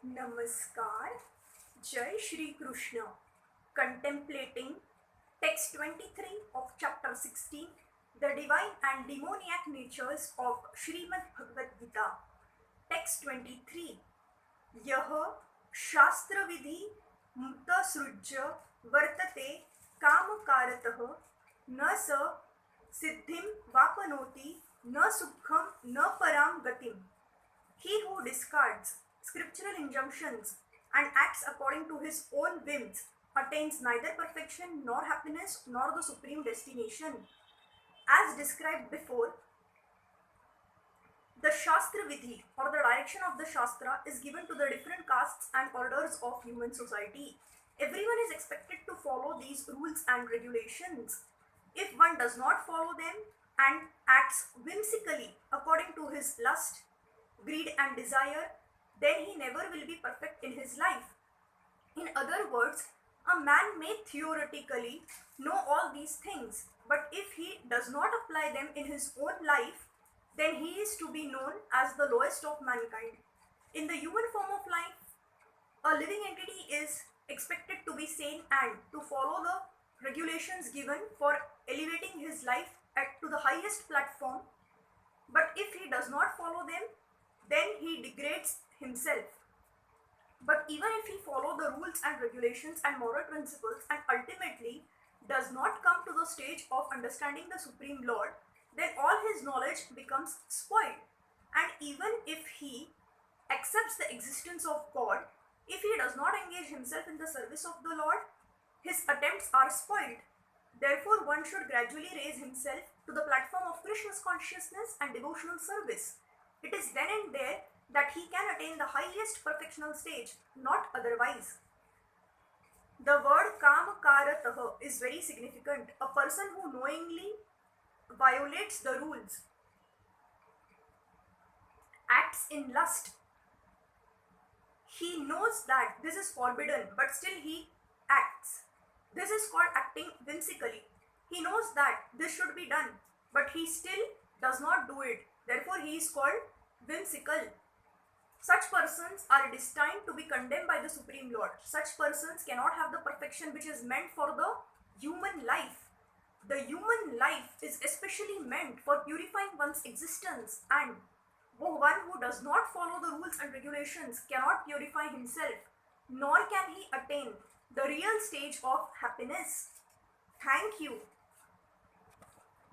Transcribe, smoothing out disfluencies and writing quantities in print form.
Namaskar, Jai Shri Krishna. Contemplating text 23 of chapter 16, the divine and demoniac natures of Srimad Bhagavad Gita. Text 23. यह शास्त्र विधि मुक्त सृज्य वर्तते कामकारतः न स सिद्धिं वापनोति न सुखम न परां गतिम. He who discards scriptural injunctions and acts according to his own whims attains neither perfection nor happiness nor the supreme destination. As described before, the Shastra Vidhi or the direction of the Shastra is given to the different castes and orders of human society. Everyone is expected to follow these rules and regulations. If one does not follow them and acts whimsically according to his lust, greed and desire, then he never will be perfect in his life. In other words, a man may theoretically know all these things, but if he does not apply them in his own life, then he is to be known as the lowest of mankind. In the human form of life, a living entity is expected to be sane and to follow the regulations given for elevating his life to the highest platform. But if he does not follow them, then he degrades himself. But even if he follow the rules and regulations and moral principles and ultimately does not come to the stage of understanding the Supreme Lord, then all his knowledge becomes spoiled. And even if he accepts the existence of God, if he does not engage himself in the service of the Lord, his attempts are spoiled. Therefore, one should gradually raise himself to the platform of Krishna's consciousness and devotional service. It is then and there that he can attain the highest perfectional stage, not otherwise. The word kamakaratah is very significant. A person who knowingly violates the rules, acts in lust. He knows that this is forbidden, but still he acts. This is called acting whimsically. He knows that this should be done, but he still does not do it. Therefore, he is called whimsical. Such persons are destined to be condemned by the Supreme Lord. Such persons cannot have the perfection which is meant for the human life. The human life is especially meant for purifying one's existence, and one who does not follow the rules and regulations cannot purify himself, nor can he attain the real stage of happiness. Thank you.